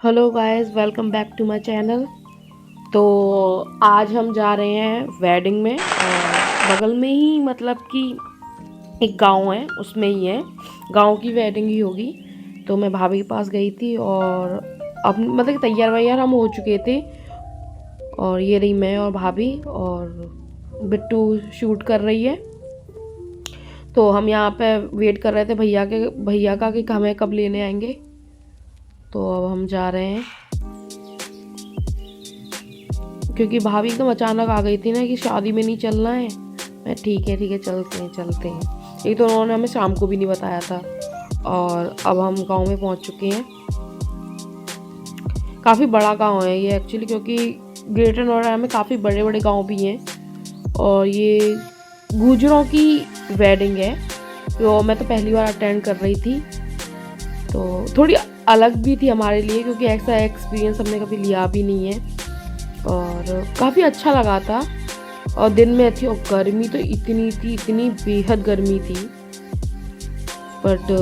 Hello guys, welcome back to my channel. तो आज हम जा रहे हैं वेडिंग में और बगल में ही मतलब कि एक गांव है, उसमें ही है। गांव की वेडिंग ही होगी। तो मैं भाभी के पास गई थी और अब मतलब कि तैयार वैयार हम हो चुके थे। और ये रही मैं और भाभी, और बिट्टू शूट कर रही है। तो हम यहाँ पे वेट कर रहे थे भैया का कि हमें कब लेने आएंगे। तो अब हम जा रहे हैं, क्योंकि भाभी एकदम अचानक आ गई थी ना कि शादी में नहीं चलना है। मैं ठीक है चलते हैं। एक तो उन्होंने हमें शाम को भी नहीं बताया था। और अब हम गांव में पहुंच चुके हैं। काफ़ी बड़ा गांव है ये एक्चुअली, क्योंकि ग्रेटर नोएडा में काफ़ी बड़े बड़े गांव भी हैं। और ये गुजरों की वेडिंग है। तो मैं तो पहली बार अटेंड कर रही थी, तो थोड़ी अलग भी थी हमारे लिए, क्योंकि ऐसा एक्सपीरियंस हमने कभी लिया भी नहीं है। और काफ़ी अच्छा लगा था। और दिन में थी और गर्मी तो इतनी थी, इतनी बेहद गर्मी थी। बट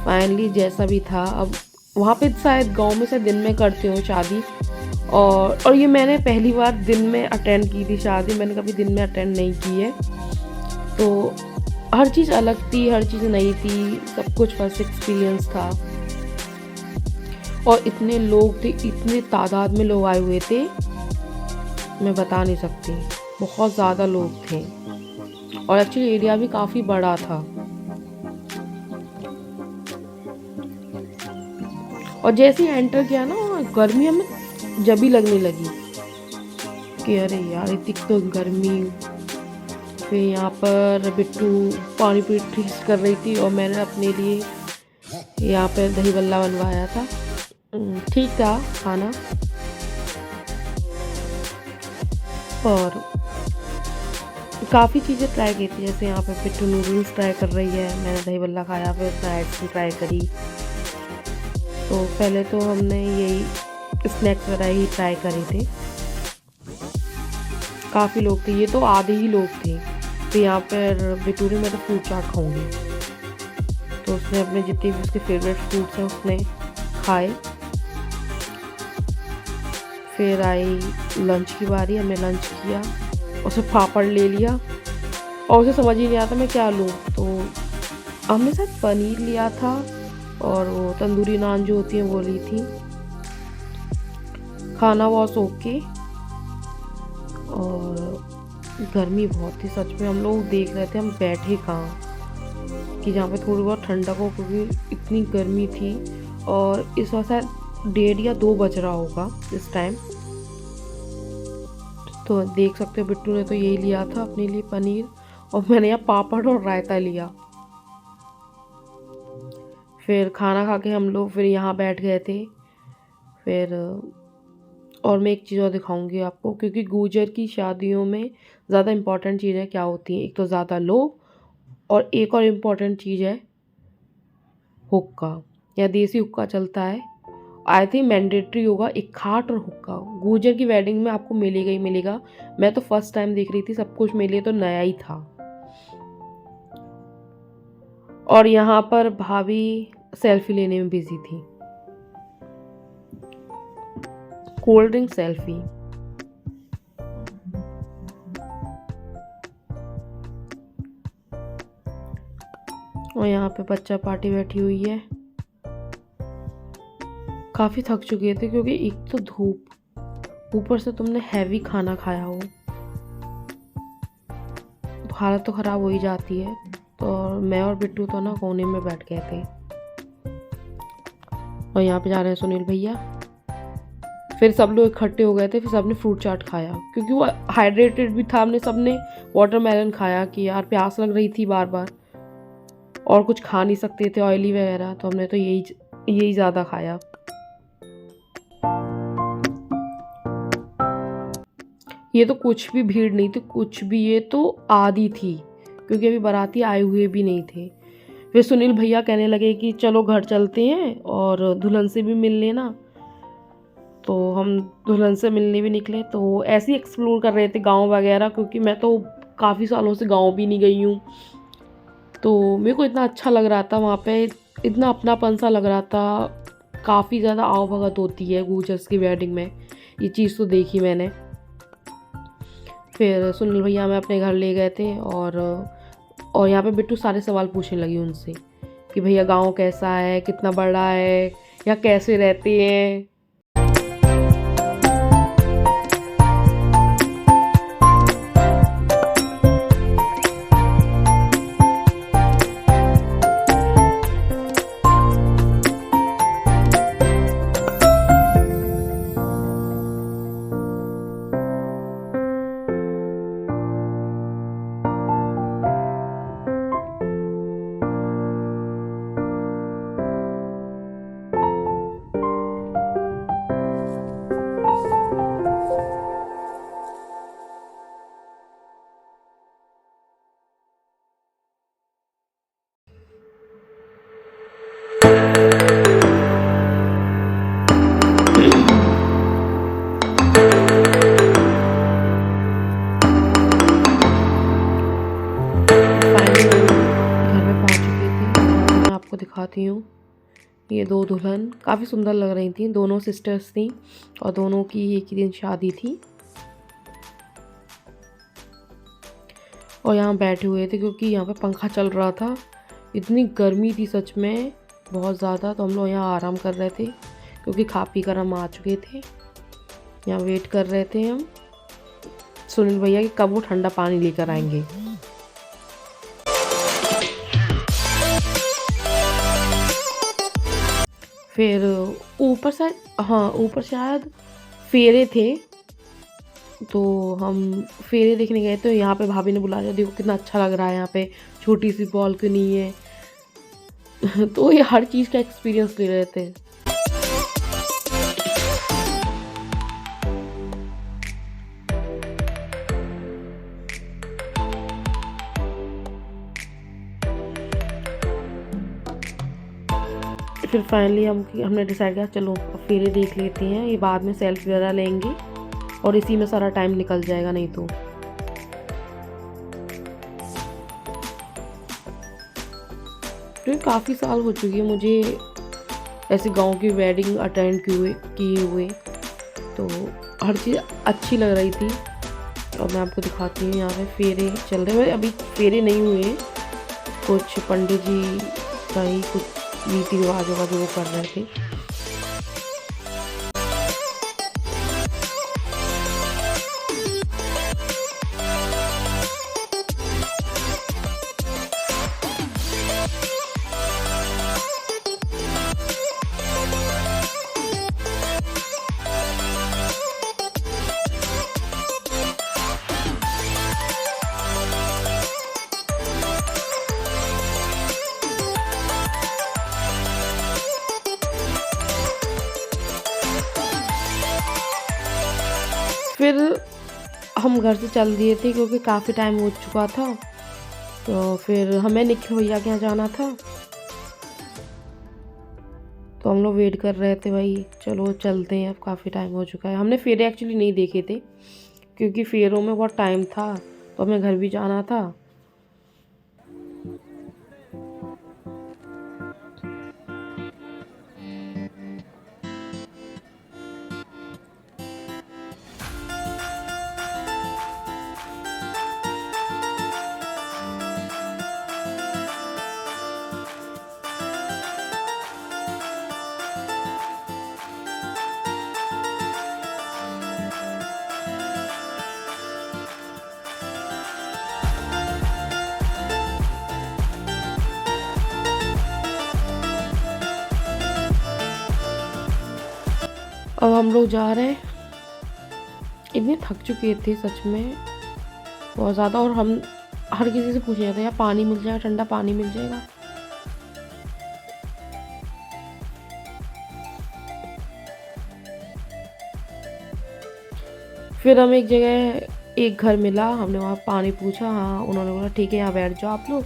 फाइनली जैसा भी था, अब वहाँ पे शायद गांव में से दिन में करते हो शादी। और ये मैंने पहली बार दिन में अटेंड की थी शादी। मैंने कभी दिन में अटेंड नहीं की है। तो हर चीज़ अलग थी, हर चीज़ नई थी, सब कुछ फर्स्ट एक्सपीरियंस था। और इतने लोग थे, इतने तादाद में लोग आए हुए थे, मैं बता नहीं सकती। बहुत ज़्यादा लोग थे और एक्चुअली एरिया भी काफ़ी बड़ा था। और जैसे ही एंटर किया ना, गर्मी हमें जब ही लगने लगी कि अरे यार इतनी तो गर्मी। फिर यहाँ पर बिट्टू पानी पूरी टेस्ट कर रही थी और मैंने अपने लिए यहाँ पर दही बल्ला बनवाया था। ठीक था खाना। और काफ़ी चीज़ें ट्राई की थी, जैसे यहाँ पे पिट्ठू नूडल्स ट्राई कर रही है, मैंने दही बल्ला खाया, फिर स्नैक्स भी ट्राई करी। तो पहले तो हमने यही स्नैक्स वगैरह ही ट्राई करे थे। काफ़ी लोग थे, ये तो आधे ही लोग थे। तो यहाँ पर बिट्टू ने मैं तो फ्रूट चाट खाऊंगी, तो उसने अपने जितने भी उसके फेवरेट फ्रूट्स हैं उसने खाए। फिर आई लंच की बारी, हमने लंच किया, उसे पापड़ ले लिया और उसे समझ ही नहीं आता मैं क्या लूँ। तो हमने शायद पनीर लिया था और वो तंदूरी नान जो होती हैं वो ली थी। खाना वॉस ओके। और गर्मी बहुत थी सच में। हम लोग देख रहे थे हम बैठे कहाँ कि जहाँ पे थोड़ी बहुत ठंडक हो, क्योंकि इतनी गर्मी थी। और इस वक्त शायद 1:30 या 2 बज रहा होगा इस टाइम। तो देख सकते हो बिट्टू ने तो यही लिया था अपने लिए पनीर, और मैंने यहाँ पापड़ और रायता लिया। फिर खाना खा के हम लोग फिर यहाँ बैठ गए थे। फिर और मैं एक चीज़ और दिखाऊंगी आपको, क्योंकि गुजर की शादियों में ज़्यादा इम्पॉर्टेंट चीज़ें क्या होती हैं। एक तो ज़्यादा लोग, और एक और इम्पॉर्टेंट चीज़ है हुक्का, या देसी हुक्का चलता है। आई थिंक मैंडेटरी होगा एक खाट और हुक्का गुजर की वेडिंग में आपको मिलेगा ही मिलेगा। मैं तो फर्स्ट टाइम देख रही थी, सब कुछ मेरे लिए तो नया ही था। और यहाँ पर भाभी सेल्फी लेने में बिजी थी, कोल्ड ड्रिंक सेल्फी। और यहाँ पे बच्चा पार्टी बैठी हुई है। काफ़ी थक चुके थे, क्योंकि एक तो धूप, ऊपर से तुमने हैवी खाना खाया हो, तो हालत तो ख़राब हो ही जाती है। तो मैं और बिट्टू तो ना कोने में बैठ गए थे। और यहाँ पे जा रहे हैं सुनील भैया। फिर सब लोग इकट्ठे हो गए थे, फिर सबने फ्रूट चाट खाया, क्योंकि वो हाइड्रेटेड भी था। हमने सबने वाटरमेलन खाया कि यार प्यास लग रही थी बार बार, और कुछ खा नहीं सकते थे ऑयली वगैरह, तो हमने तो यही ज़्यादा खाया। ये तो कुछ भी भीड़ नहीं थी, कुछ भी, ये तो आधी थी, क्योंकि अभी बाराती आए हुए भी नहीं थे। फिर सुनील भैया कहने लगे कि चलो घर चलते हैं और दुल्हन से भी मिल लेना। तो हम दुल्हन से मिलने भी निकले। तो ऐसे ही एक्सप्लोर कर रहे थे गांव वगैरह, क्योंकि मैं तो काफ़ी सालों से गांव भी नहीं गई हूँ। तो मेरे को इतना अच्छा लग रहा था वहाँ पे, इतना अपनापन सा लग रहा था। काफ़ी ज़्यादा आवभगत होती है गूजर्स की वेडिंग में, ये चीज़ तो देखी मैंने। फिर सुनील भैया हमें अपने घर ले गए थे और यहाँ पे बिट्टू सारे सवाल पूछने लगी उनसे कि भैया गाँव कैसा है, कितना बड़ा है, यहाँ कैसे रहते हैं। आपको दिखाती हूँ, ये 2 दुल्हन काफ़ी सुंदर लग रही थी, दोनों सिस्टर्स थी और दोनों की एक ही दिन शादी थी। और यहाँ बैठे हुए थे क्योंकि यहाँ पे पंखा चल रहा था, इतनी गर्मी थी सच में बहुत ज़्यादा। तो हम लोग यहाँ आराम कर रहे थे क्योंकि खा पी कर हम आ चुके थे। यहाँ वेट कर रहे थे हम सुनील भैया कि कब वो ठंडा पानी लेकर आएंगे। फिर ऊपर शायद फेरे थे, तो हम फेरे देखने गए। तो यहाँ पे भाभी ने बुलाया, देखो कितना अच्छा लग रहा है, यहाँ पे छोटी सी बालकनी है। तो ये हर चीज़ का एक्सपीरियंस ले रहे थे। फिर फाइनली हमने डिसाइड किया चलो अब फेरे देख लेते हैं, ये बाद में सेल्फी वगैरह लेंगे और इसी में सारा टाइम निकल जाएगा नहीं तो। तो काफ़ी साल हो चुकी है मुझे ऐसे गांव की वेडिंग अटेंड किए हुए, तो हर चीज़ अच्छी लग रही थी। और मैं आपको दिखाती हूँ, यहाँ पे फेरे चल रहे हैं, अभी फेरे नहीं हुए, कुछ पंडित जी का ही कुछ रीति रिवाज होगा जो वो कर रहे थे। फिर हम घर से चल दिए थे क्योंकि काफ़ी टाइम हो चुका था। तो फिर हमें निखिल भैया के यहाँ जाना था, तो हम लोग वेट कर रहे थे, भाई चलो चलते हैं, अब काफ़ी टाइम हो चुका है। हमने फेरे एक्चुअली नहीं देखे थे क्योंकि फेरों में बहुत टाइम था, तो हमें घर भी जाना था। अब हम लोग जा रहे हैं, इतने थक चुके थे सच में बहुत ज़्यादा। और हम हर किसी से पूछ रहे थे यार पानी मिल जाएगा, ठंडा पानी मिल जाएगा। फिर हमें एक घर मिला, हमने वहाँ पानी पूछा, हाँ उन्होंने बोला ठीक है यहाँ बैठ जाओ आप लोग।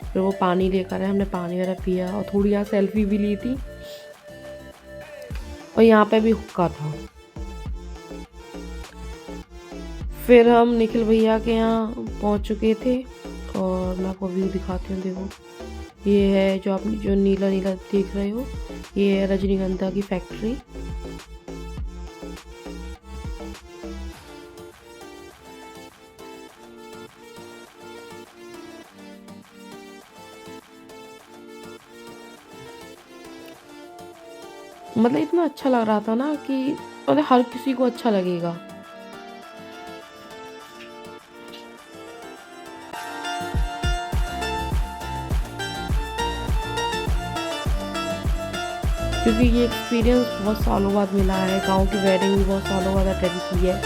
फिर वो पानी लेकर आए, हमने पानी वगैरह पिया और थोड़ी यहाँ सेल्फी भी ली थी। और यहाँ पे भी हुक्का था। फिर हम निखिल भैया के यहाँ पहुँच चुके थे और मैं आपको व्यू दिखाती हूँ। देखो ये है जो आप जो नीला नीला देख रहे हो, ये है रजनीगंधा की फैक्ट्री। मतलब इतना अच्छा लग रहा था ना कि मतलब हर किसी को अच्छा लगेगा। क्योंकि ये एक्सपीरियंस बहुत सालों बाद मिला है, गांव की वेडिंग भी बहुत सालों बाद अटेंड की है,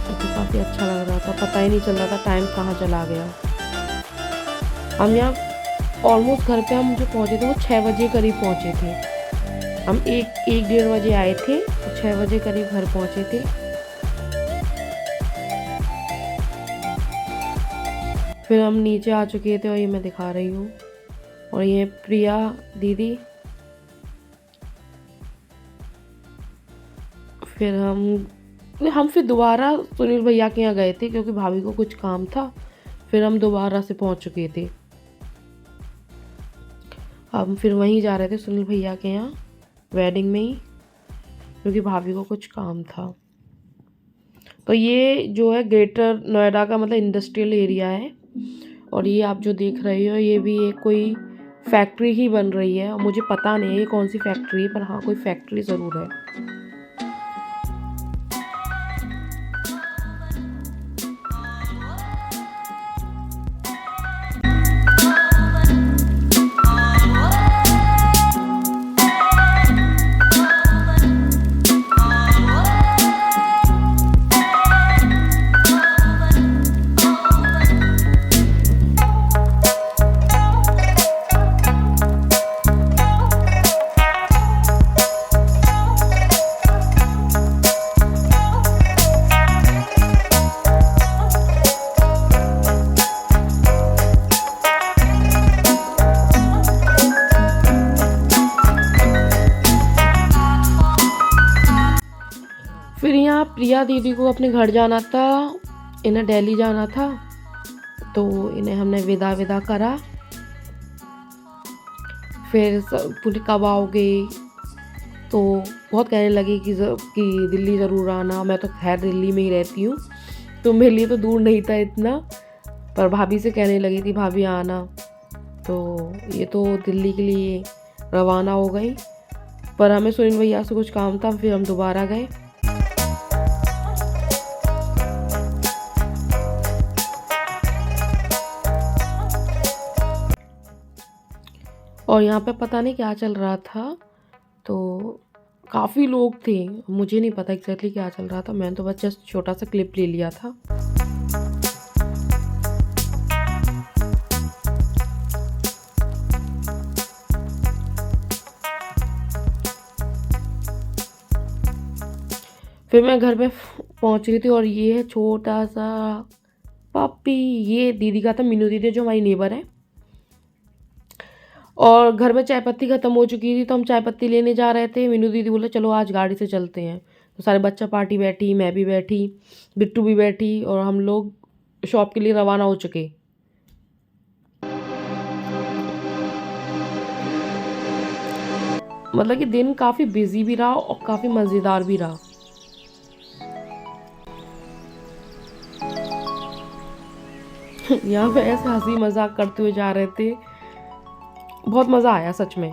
तो काफ़ी अच्छा लग रहा था। पता ही नहीं चल रहा था टाइम कहाँ चला गया। हम यहाँ ऑलमोस्ट घर पे हम जो पहुँचे थे वो 6 बजे करीब पहुँचे थे। हम एक डेढ़ बजे आए थे और 6 बजे करीब घर पहुँचे थे। फिर हम नीचे आ चुके थे और ये मैं दिखा रही हूँ। और ये प्रिया दीदी। फिर हम फिर दोबारा सुनील भैया के यहाँ गए थे क्योंकि भाभी को कुछ काम था। फिर हम दोबारा से पहुँच चुके थे। हम फिर वहीं जा रहे थे सुनील भैया के यहाँ वेडिंग में ही, क्योंकि भाभी को कुछ काम था। तो ये जो है ग्रेटर नोएडा का मतलब इंडस्ट्रियल एरिया है। और ये आप जो देख रहे हो ये भी एक कोई फैक्ट्री ही बन रही है। और मुझे पता नहीं है ये कौन सी फैक्ट्री है, पर हाँ कोई फैक्ट्री ज़रूर है। फिर यहाँ प्रिया दीदी को अपने घर जाना था, इन्हें दिल्ली जाना था, तो इन्हें हमने विदा करा। फिर पूरे कब आओगे, तो बहुत कहने लगी कि दिल्ली ज़रूर आना। मैं तो खैर दिल्ली में ही रहती हूँ तो मेरे लिए तो दूर नहीं था इतना, पर भाभी से कहने लगी थी भाभी आना। तो ये तो दिल्ली के लिए रवाना हो गई, पर हमें सुनील भैया से कुछ काम था, फिर हम दोबारा गए। और यहाँ पे पता नहीं क्या चल रहा था, तो काफ़ी लोग थे, मुझे नहीं पता एग्जैक्टली क्या चल रहा था। मैंने तो बस जस्ट छोटा सा क्लिप ले लिया था। फिर मैं घर पे पहुँच गई थी और ये है छोटा सा पपी। ये दीदी का था, मीनू दीदी जो हमारी नेबर है। और घर में चाय पत्ती ख़त्म हो चुकी थी तो हम चाय पत्ती लेने जा रहे थे। मीनू दीदी बोले चलो आज गाड़ी से चलते हैं। तो सारे बच्चा पार्टी बैठी, मैं भी बैठी, बिट्टू भी बैठी, और हम लोग शॉप के लिए रवाना हो चुके। मतलब कि दिन काफ़ी बिजी भी रहा और काफ़ी मज़ेदार भी रहा। यहाँ पे ऐसे हंसी मजाक करते हुए जा रहे थे, बहुत मज़ा आया सच में,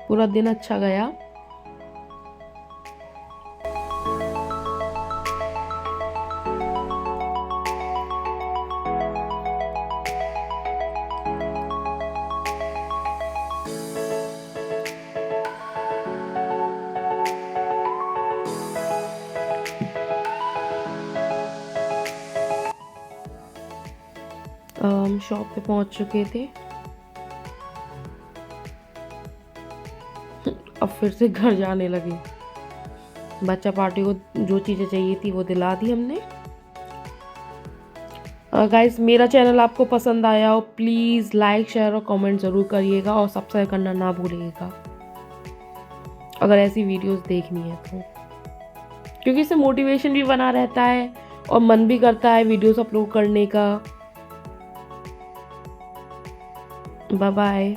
पूरा दिन अच्छा गया। हम शॉप पे पहुंच चुके थे। अब फिर से घर जाने लगी। बच्चा पार्टी को जो चीज़ें चाहिए थी वो दिला दी हमने। गाइस मेरा चैनल आपको पसंद आया हो प्लीज़ लाइक शेयर और कमेंट ज़रूर करिएगा और सब्सक्राइब करना ना भूलिएगा अगर ऐसी वीडियोस देखनी है तो, क्योंकि इससे मोटिवेशन भी बना रहता है और मन भी करता है वीडियोस अपलोड करने का। Bye bye.